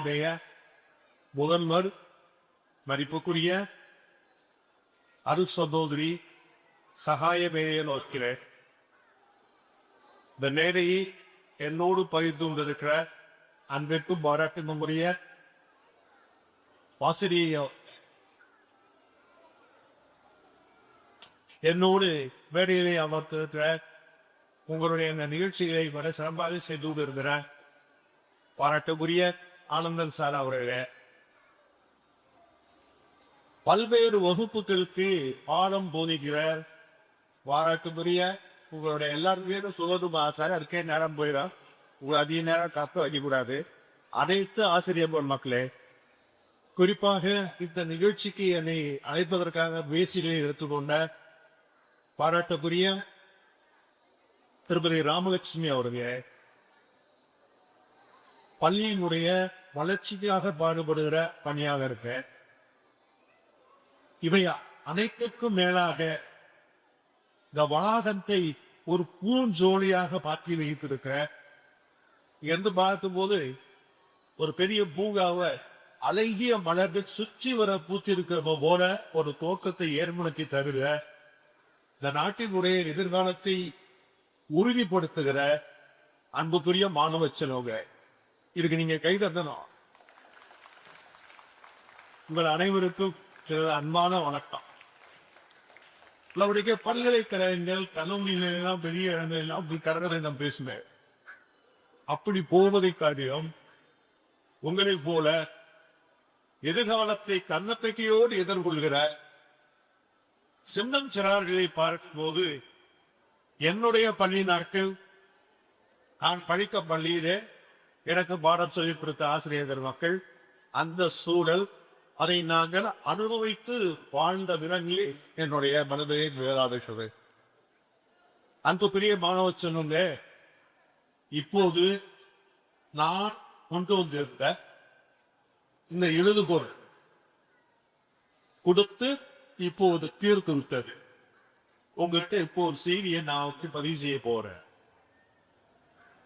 பள்ளியினுடைய முதல்வர் மதிப்புக்குரிய அருள் சகோதரி சகாயமேயை நோக்கிறேன். இந்த மேடையை என்னோடு பகிர்ந்து கொண்டிருக்கிற அன்பிற்கும் பாராட்டுக்குரிய ஆசிரியர் என்னோடு மேடையிலே அமர்த்திருக்கிற உங்களுடைய இந்த நிகழ்ச்சிகளை வர சிறப்பாக செய்து கொண்டிருக்கிற பாராட்டுக்குரிய ஆனந்தன் சார் அவர்களே, பல்வேறு வகுப்புகளுக்கு பாடம் போதிக்கிற பாராட்டுக்குரிய உங்களுடைய எல்லாருமே சுகதுமா சார், அதுக்கே நேரம் போயிடும், உங்களை அதிக நேரம் காக்க வைக்கக்கூடாது. அனைத்து ஆசிரியர் மக்களே, குறிப்பாக இந்த நிகழ்ச்சிக்கு என்னை அழைப்பதற்காக முயற்சிகளை எடுத்துக்கொண்ட பாராட்டுக்குரிய திருப்பதி ராமலட்சுமி அவர்களே, பள்ளியினுடைய வளர்ச்சிக்காக பாடுபடுகிற பணியாக இருக்க, இவை அனைத்துக்கும் மேலாக இந்த வளாகத்தை ஒரு பூஞ்சோலியாக மாற்றி வைத்திருக்கிற, என்று பார்க்கும் போது ஒரு பெரிய பூங்காவை அழகிய மலர்கள் சுற்றி வர பூத்திருக்கிற போல ஒரு தோற்றத்தை ஏற்படுத்தி தருகிற, இந்த நாட்டினுடைய எதிர்காலத்தை உறுதிப்படுத்துகிற அன்புக்குரிய மாணவ செல்வங்க, இதுக்கு நீங்க கை தட்டணும். உங்கள் அனைவருக்கும் அன்பான வணக்கம். நம்முடைய பல்கலைக்கழகங்கள் கல்லூரிகளெல்லாம் பெரிய இடங்களெல்லாம் அப்படி கரகரை நான் பேசுவேன். அப்படி போவதை காட்டிலும் உங்களை போல எதிர்காலத்தை கண்ணப்பைக்கையோடு எதிர்கொள்கிற சின்னம் சிறார்களை பார்க்கும்போது, என்னுடைய பள்ளி நாட்கள் நான் படித்த பள்ளியிலே எனக்கு பாடம் சொல்லிக் கொடுத்த ஆசிரியர் மக்கள், அந்த சூழல் அதை நாங்கள் அனுபவித்து வாழ்ந்த விதங்களே என்னுடைய மனதை வேறாதது. அன்புக்குரிய மாணவ சொன்னே, இப்போது நான் கொண்டு வந்திருந்த இந்த எழுதுகோள் கொடுத்து இப்போது தீர்த்து விட்டது. உங்ககிட்ட இப்போ ஒரு செய்தியை நான் பதிவு செய்ய போறேன்.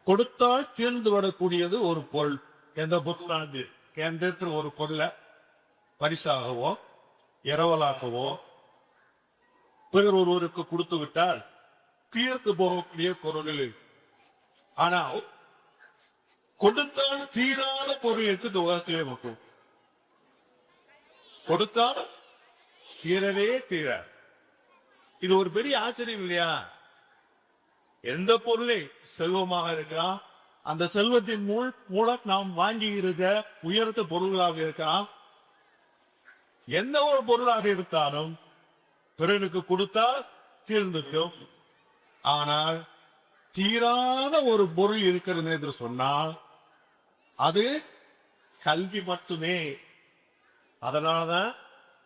கொடுத்தால் தீர்ந்து விடக்கூடியது ஒரு பொருள். எந்த பொருளானது கேந்திரத்தில் ஒரு பொருளை பரிசாகவோ இரவலாகவோ பிறர் ஒருவருக்கு கொடுத்து விட்டால் தீர்த்து போகக்கூடிய பொருள்கள். ஆனால் கொடுத்தால் தீராத பொருள் எடுத்து இந்த உலகத்திலே வைக்கும். கொடுத்தால் தீரவே தீராது. இது ஒரு பெரிய ஆச்சரியம் இல்லையா? எந்த பொருளை செல்வமாக இருக்கலாம், அந்த செல்வத்தின் மூலம் நாம் வாங்கி இருக்க உயர்த்த பொருள்களாக இருக்கலாம், எந்த ஒரு பொருளாக இருந்தாலும் பிறருக்கு கொடுத்தால் தீர்ந்துக்கும். ஆனால் தீராத ஒரு பொருள் இருக்கிறது என்று சொன்னால் அது கல்வி மட்டுமே. அதனாலதான்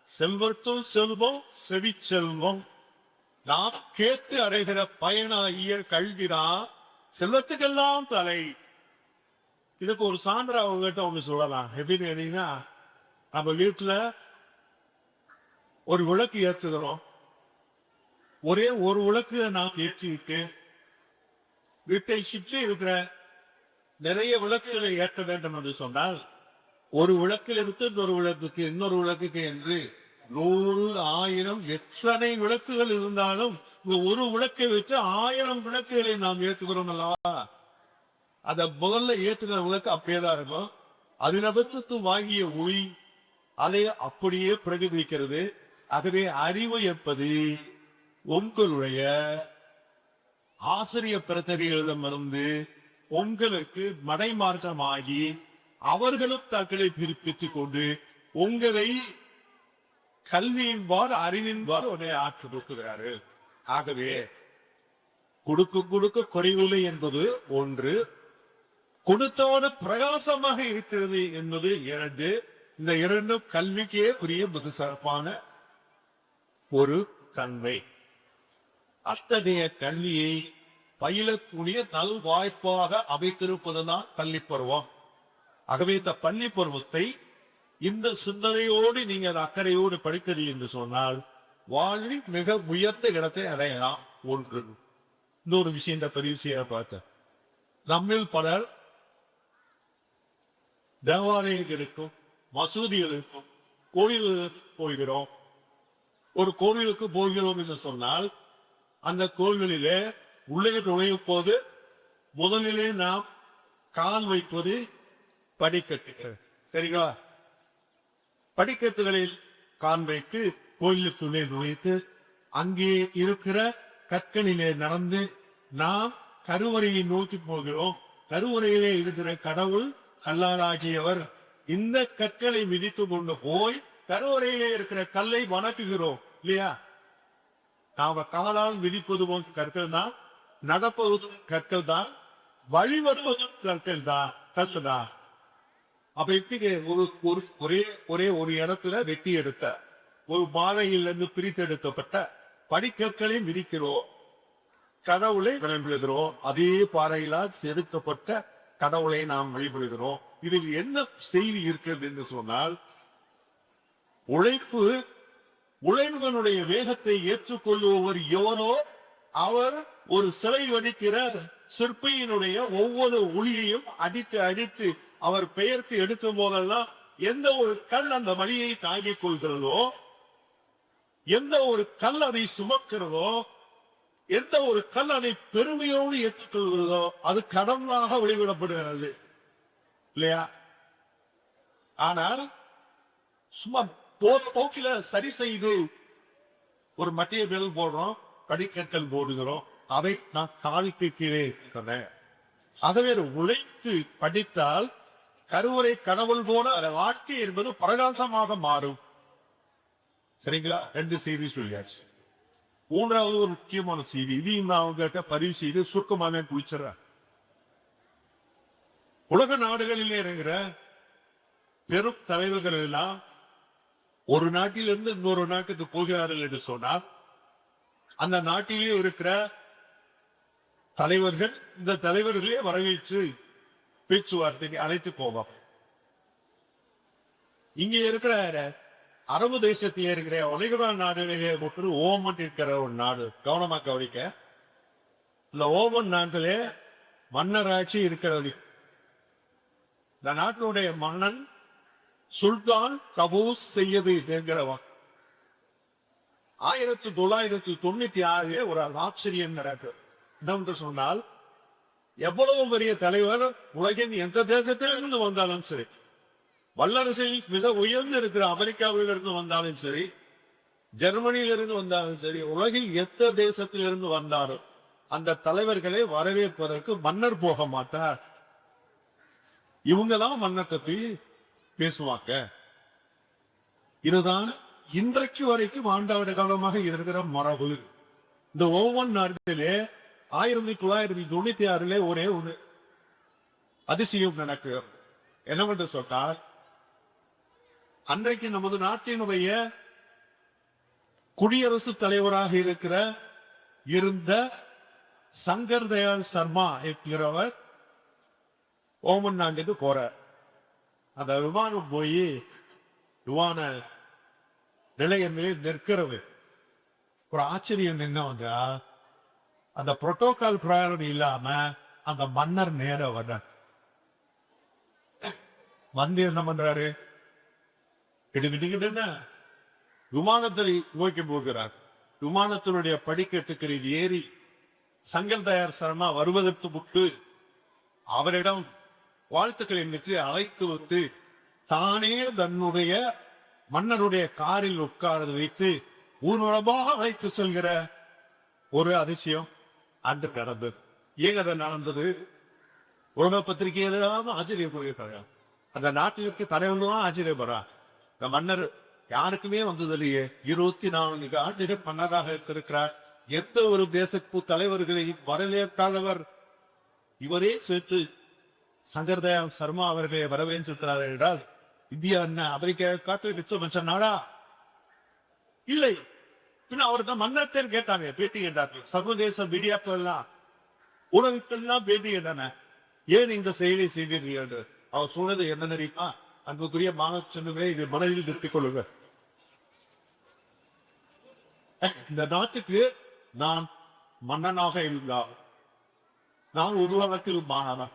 செல்வத்துள் செல்வம் செவி செல்வம், நாம் கேட்டு அடைகிற பயனாகிய கல்விதான் செல்வத்துக்கெல்லாம் தலை. இதுக்கு ஒரு சான்றா அவங்ககிட்ட ஒண்ணு சொல்லலாம். எப்படின்னு கேட்டீங்கன்னா, நம்ம வீட்டுல ஒரு விளக்கு ஏற்றுகிறோம். ஒரே ஒரு விளக்கு நாம் ஏற்றிவிட்டு வீட்டை சுற்றி இருக்கிற நிறைய விளக்குகளை ஏற்ற வேண்டும் என்று சொன்னால், ஒரு விளக்கில் இருந்து இன்னொரு விளக்குக்கு இன்னொரு விளக்குக்கு என்று 100, 1000 எத்தனை விளக்குகள் இருந்தாலும் ஒரு விளக்கை விட்டு 1000 விளக்குகளை நாம் ஏற்றுகிறோம் அல்லவா? அத முதல்ல ஏற்றுகிற விளக்கு அப்படியேதான் இருக்கும். அதினபட்சத்து வாங்கிய ஒளி அதை அப்படியே பிரதிபலிக்கிறது. ஆகவே அறிவு என்பது உங்களுடைய ஆசிரியர் பிரதிகளிடமிருந்து உங்களுக்கு மடைமாற்றமாகி அவர்களும் தங்களை பிரிப்பித்துக் கொண்டு உங்களை கல்வியின்பார் அறிவின்பார் உடைய ஆற்று கொடுக்கிறார்கள். ஆகவே கொடுக்க கொடுக்க குறைவில்லை என்பது ஒன்று, கொடுத்தோடு பிரகாசமாக இருக்கிறது என்பது 2. இந்த 2 கல்விக்கே புரிய மிக சிறப்பான ஒரு தன்மை. அத்தகைய கல்வியை பயிலக்கூடிய நல் வாய்ப்பாக அமைத்திருப்பதுதான் பள்ளி பருவம். ஆகவே இந்த பள்ளி பருவத்தை இந்த சிந்தனையோடு நீங்கள் அக்கறையோடு படிக்கிறது என்று சொன்னால் வாழ்வில் மிக உயர்ந்த இடத்தை அடையலாம். ஒன்று. இன்னொரு விஷயம் இந்த பெரிய விஷயம் பார்த்த நம்மில் பலர் தேவாலயங்களுக்கும் மசூதிகளுக்கும் கோயில்களுக்கு போகிறோம். ஒரு கோவிலுக்கு போகிறோம் என்று சொன்னால் அந்த கோவிலிலே உள்ளே நுழையும் போது முதலிலே நாம் கால் வைப்பது படிக்கட்டுகள். சரிங்களா? படிக்கட்டுகளில் கால் வைத்து கோயிலுக்குள்ளே நுழைத்து அங்கே இருக்கிற கற்களிலே நடந்து நாம் கருவறையை நோக்கி போகிறோம். கருவறையிலே இருக்கிற கடவுள் கல்லாராகியவர். இந்த கற்களை மிதித்து கொண்டு போய் கருவறையிலே இருக்கிற கல்லை வணக்குகிறோம் இல்லையா? நாம காலால் மிதிப்பது போன்ற கற்கள் தான், நடப்பதும் கற்கள் தான், வழிபடுவதும் கற்கள் தான். அப்ப இப்படி ஒரே ஒரு இடத்துல வெட்டி எடுத்த ஒரு பாறையிலிருந்து பிரித்தெடுக்கப்பட்ட படிக்கற்களை மிதிக்கிறோம், கடவுளை வழிபடுகிறோம். அதே பாறையிலால் செதுக்கப்பட்ட கடவுளை நாம் வழிபடுகிறோம். இதில் என்ன செய்தி இருக்கிறது என்று சொன்னால், உழைப்பனுடைய வேகத்தை ஏற்றுக்கொள்ளுபவர் எவனோ அவர் ஒரு சிலை வடிக்கிற சிற்பியினுடைய ஒவ்வொரு ஒளியையும் அடித்து அவர் பெயர்த்து எடுக்கும் போதெல்லாம் எந்த ஒரு கல் அந்த வழியை தாங்கிக் கொள்கிறதோ, எந்த ஒரு கல் அதை சுமக்கிறதோ, எந்த ஒரு கல் அதை பெருமையோடு ஏற்றுக்கொள்கிறதோ அது கடவுளாக வெளிவிடப்படுகிறது இல்லையா? ஆனால் சும்மா போக்கில சரி செய்து ஒரு மெட்டீரியல் போடுறோம், படிக்கற்கள் போடுகிறோம், அதை நான் தாழ்த்தி கீழே சொன்னேன். ஆகவே உழைத்து படித்தால் கருவறை கடவுள் போல வாழ்க்கை என்பது பிரகாசமாக மாறும். சரிங்களா? 2 செய்தி சொல்லியாச்சு. மூன்றாவது ஒரு முக்கியமான செய்தி, இதையும் நான் அவங்க பதிவு செய்து சுருக்கமாக குளிச்சிடறேன். உலக நாடுகளிலே இருக்கிற பெரும் தலைவர்கள் எல்லாம் ஒரு நாட்டிலிருந்து இன்னொரு நாட்டுக்கு போகிறார்கள் என்று சொன்னால் அந்த நாட்டிலே இருக்கிற தலைவர்கள் இந்த தலைவர்களே வரவேற்று பேச்சுவார்த்தைக்கு அழைத்து போவாங்க. இங்கே இருக்கிற அரபு தேசத்திலே இருக்கிற உலக நாடுகளிலே ஒன்று ஓமன் இருக்கிற ஒரு நாடு. கவனமா கவனிக்க, இந்த ஓமன் நாட்டிலே மன்னராட்சி இருக்கிறது. இந்த நாட்டினுடைய மன்னன் சுல்தான் கபூஸ் செய்யது என்கிறவன். 1996 ஒரு ஆச்சரியம் நடக்குது. என்னவென்று சொன்னால், எவ்வளவு பெரிய தலைவர் உலகின் எந்த தேசத்திலிருந்து வந்தாலும் சரி, வல்லரசில் மிக உயர்ந்து இருக்கிற அமெரிக்காவில் இருந்து வந்தாலும் சரி, ஜெர்மனியிலிருந்து வந்தாலும் சரி, உலகில் எந்த தேசத்திலிருந்து வந்தாலும் அந்த தலைவர்களை வரவேற்பதற்கு மன்னர் போக மாட்டார். இவங்கதான் மன்னர் பத்தி பேசுவாங்க. இதுதான் இன்றைக்கு வரைக்கும் ஆண்டாவிட காலமாக இருக்கிற மரபு. இந்த ஒவ்வொரு நாட்டிலே 1996 ஒரே ஒரு அதிசயம் நடக்கிறது. என்னவென்று சொன்னால், அன்றைக்கு நமது நாட்டினுடைய குடியரசுத் தலைவராக இருந்த சங்கர் தயாள் சர்மா என்கிறவர் ஓமன் நாட்டுக்கு போறார். அந்த விமானம் போய் விமான நிலையங்களே நிற்கிறது. ஒரு ஆச்சரியம் என்ன வந்தா, அந்த புரோட்டோகால் பிராயோரிட்டி இல்லாம அந்த மன்னர் நேர வர வந்து என்ன பண்றாரு, கிடுகிட்டு விமானத்தில் நோக்கி போகிறார். விமானத்தினுடைய படிக்கட்டுகளில் ஏறி சங்கர் தயார் சர்மா வருவதற்கு முட்டு அவரிடம் வாழ்த்துக்களை பெற்று அழைத்து வைத்து தானே தன்னுடைய மன்னருடைய காரில் உட்கார வைத்து ஊர்வலமாக அழைத்து செல்கிற ஒரு அதிசயம் அன்று நடந்தது. ஏன் அதை நடந்தது? உலக பத்திரிகையெல்லாம் ஆச்சரியப்படுகிறாங்க. அந்த நாட்டிற்கு தலைவர்களும் ஆச்சரியப்படுறா. இந்த மன்னர் யாருக்குமே வந்தது இல்லையே, 24 ஆண்டுகள் மன்னராக இருக்கிறார். எந்த ஒரு தேசப்பு தலைவர்களையும் வரவேற்காதவர் இவரே சேர்த்து சங்கர் தயாள் சர்மா அவர்களை வரவேற்றிருக்கிறார் என்றால் இந்தியா என்ன அமெரிக்கா காற்று மிச்ச நாடா? இல்லை. பின்ன அவர்கிட்ட மன்னத்தில் கேட்டாங்க, பேட்டி கேட்டாங்க. சர்வதேச மீடியாக்கள் எல்லாம் ஊடகங்கள் எல்லாம் பேட்டி கேட்டான, ஏன் இந்த செயலை செய்தீர்கள் என்று. அவர் சொன்னது என்ன தெரியுமா? அன்புக்குரிய மாணவ செல்வங்களே, இது மனதில் நிறுத்திக் கொள்ளுங்க. இந்த நாட்டுக்கு நான் மன்னனாக இருந்தால் நான் உருவகத்தில் மாணவன்,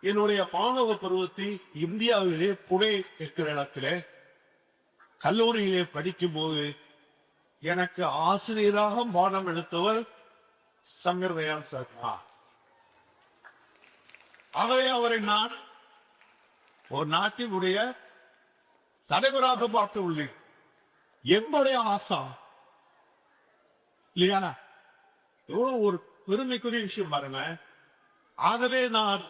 என்னுடைய மாணவ பருவத்தை இந்தியாவிலே புனே இருக்கிற இடத்திலே கல்லூரியிலே படிக்கும் போது எனக்கு ஆசிரியராக பாடம் எடுத்தவர் சங்கர் தயாள் சர்மா. ஆகவே அவரை நான் ஒரு நாட்டினுடைய தலைவராக பார்த்து உள்ளேன். என்னுடைய ஆசா இல்லையா, எவ்வளவு ஒரு பெருமைக்குரிய விஷயம் பாருங்க. ஆகவே நான்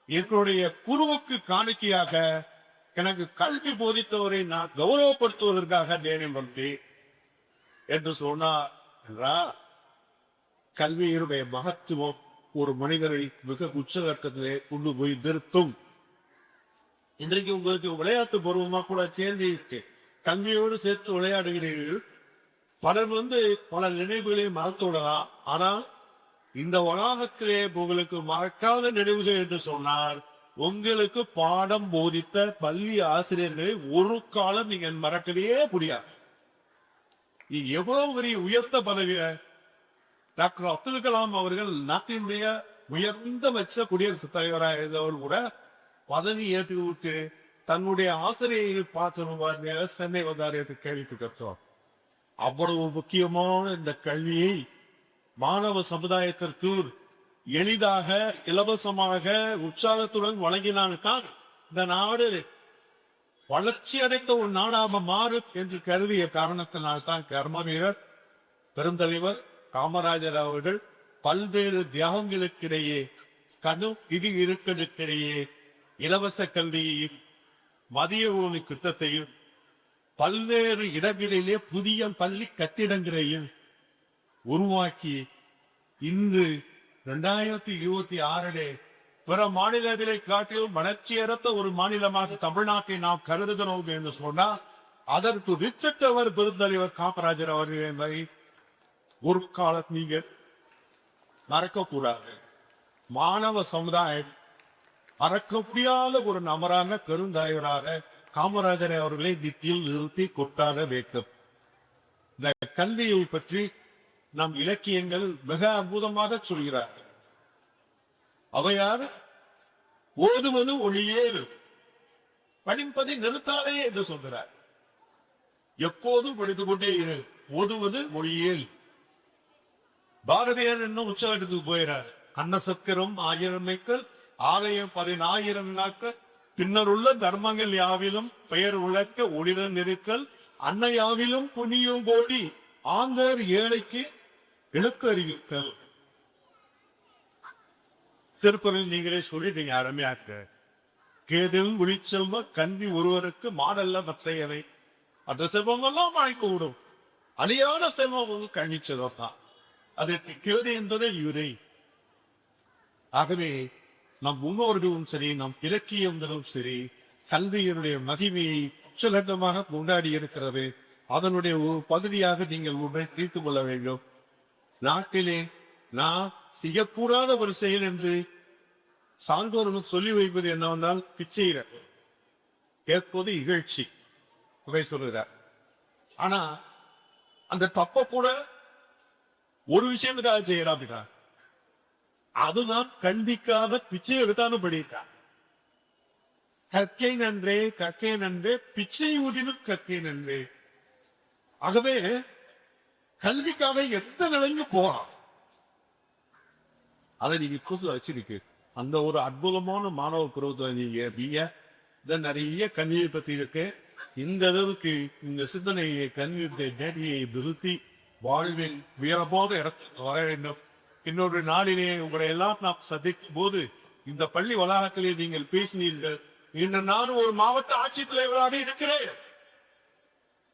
என்னுடைய குருவுக்கு காணிக்கையாக எனக்கு கல்வி போதித்தவரை நான் கௌரவப்படுத்துவதற்காக தேனியம் பண்ணி என்று சொன்னார் என்றால், கல்வியினுடைய மகத்துவம் ஒரு மனிதரை மிக உச்சகட்டத்திலே கொண்டு போய் நிறுத்தும். இன்றைக்கு உங்களுக்கு விளையாட்டு பருவமா கூட சேர்ந்து இருக்கு, கல்வியோடு சேர்த்து விளையாடுகிறீர்கள். பலர் பல நினைவுகளை மறந்து விடலாம். ஆனால் இந்த வளாகத்திலே உங்களுக்கு மறக்காத நினைவுகள் என்று சொன்னார், உங்களுக்கு பாடம் போதித்த பள்ளி ஆசிரியர்களை ஒரு காலம் நீங்க மறக்கவே முடியாது. நீங்க எவ்வளவு பெரிய உயர்ந்த பதவிய டாக்டர் அப்துல் கலாம் அவர்கள் நாட்டினுடைய உயர்ந்த பட்ச குடியரசுத் தலைவராக இருந்தவர் கூட பதவி ஏற்று விட்டு தன்னுடைய ஆசிரியர்கள் பார்த்து சென்னை வந்தார் என்று கேள்விப்பட்டோம். அவ்வளவு முக்கியமான இந்த கல்வியை மாணவ சமுதாயத்திற்கு எளிதாக இலவசமாக உற்சாகத்துடன் வழங்கினால்தான் இந்த நாடு வளர்ச்சி அடைந்த ஒரு நாடாக மாறும் என்று கருதிய காரணத்தினால்தான் கர்மவீரர் பெருந்தலைவர் காமராஜர் அவர்கள் பல்வேறு தியாகங்களுக்கிடையே கடும் விதி இருக்குக்கிடையே இலவச கல்வியையும் மதிய உணவு திட்டத்தையும் பல்வேறு இடங்களிலே புதிய பள்ளி கட்டிடங்களையும் உருவாக்கி இன்று 2026 பிற மாநிலங்களை காட்டிலும் வளர்ச்சியற்ற ஒரு மாநிலமாக தமிழ்நாட்டை நாம் கருதுகிறோம் என்று சொன்னால் அதற்கு வித்திட்டவர் பெருந்தலைவர் காமராஜர் அவர்கள் ஒரு காலம் நீங்கள் மறக்கக்கூடாது. மாணவ சமுதாயம் மறக்க முடியாத ஒரு நபரான பெருந்தலைவராக காமராஜர் அவர்களை நித்தியில் நிறுத்தி கொண்டாட வேண்டும். இந்த கல்வியை பற்றி நம் இலக்கியங்கள் மிக அற்புதமாக சொல்கிறார்கள். அவையார் ஓதுவது ஒளியேறு, படிப்பதை நிறுத்தாதே என்று சொல்கிறார். எப்போதும் படித்துக் கொண்டே இரு, ஓதுவது மொழியேல். பாரதியார் இன்னும் உச்சகட்டத்துக்கு போயிறார். அன்னசத்திரம் 1000 மேக்கள், ஆலயம் 10,000 நாட்கள், பின்னர் உள்ள தர்மங்கள் யாவிலும் பெயர் உழக்க ஒளிரன் நிறுத்தல், அன்னையாவிலும் புனியும் கோடி ஆங்கர் ஏழைக்கு இழுக்கு அறிவித்தல். திருக்குறள் நீங்களே சொல்லிட்டீங்க அருமையாக்க. கேதில் ஒளிச்செல்வ கல்வி ஒருவருக்கு மாடல்ல மற்றையவை, மற்ற செல்வங்கள்லாம் வாய்க்கு விடும், அழியாத செல்வம் கல்வி செல்வம் தான். அதற்கு கேது என்பதே இவரை. ஆகவே நம் முன்னோர்களும் சரி, நம் இலக்கியங்களும் சரி, கல்வியினுடைய மகிமையை உச்சகட்டமாக கொண்டாடி இருக்கிறது. அதனுடைய ஒரு பகுதியாக நீங்கள் ஒன்றை தீர்த்து கொள்ள வேண்டும். நாட்டிலே நான் செய்யக்கூடாத ஒரு செயல் என்று சான்றோர்கள் சொல்லி வைப்பது என்னவென்றால் பிச்சையிட கேட்பது இகழ்ச்சி சொல்லுகிறார். ஆனா அந்த தப்ப கூட ஒரு விஷயத்துக்காக செய்யறாங்க, அதுதான் கண்டிக்காத பிச்சை எடுத்தாலும் படித்தார். கற்கை நன்றே கற்கை நன்றே பிச்சை ஊதினும் கற்கை நன்றே. ஆகவே கல்விக்காக எந்த நிலைக்கு போகலாம், அதை நீங்க புதுசுல வச்சிருக்கு. அந்த ஒரு அற்புதமான மாணவ பருவத்தை நீங்க நிறைய கல்வியை பத்தி இருக்கு. இந்த அளவுக்கு இந்த சிந்தனையை கல்வியை நேடியை நிறுத்தி வாழ்வில் உயரபோத இடத்துக்கு வர வேண்டும். இன்னொரு நாளிலே உங்களை எல்லாம் நாம் சந்திக்கும் போது இந்த பள்ளி வளாகத்திலே நீங்கள் பேசினீர்கள், இன்று நான் ஒரு மாவட்ட ஆட்சித்தலைவராக இருக்கிறேன்,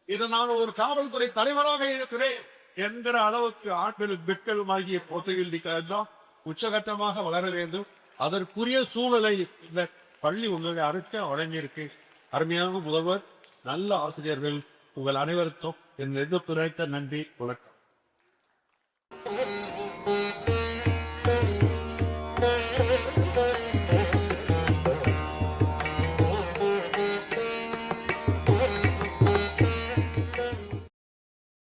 இன்று நான் ஒரு காவல்துறை தலைவராக இருக்கிறேன் என்கிற அளவுக்கு ஆட்களும் பெட்களும் ஆகிய போட்டியில் தான் உச்சகட்டமாக வளர வேண்டும். அதற்குரிய சூழலை இந்த பள்ளி உங்களை அறுக்க வழங்கியிருக்கு. அருமையான முதல்வர், நல்ல ஆசிரியர்கள், உங்கள் அனைவருக்கும் என் நெஞ்சு பிழைத்த நன்றி, வணக்கம்.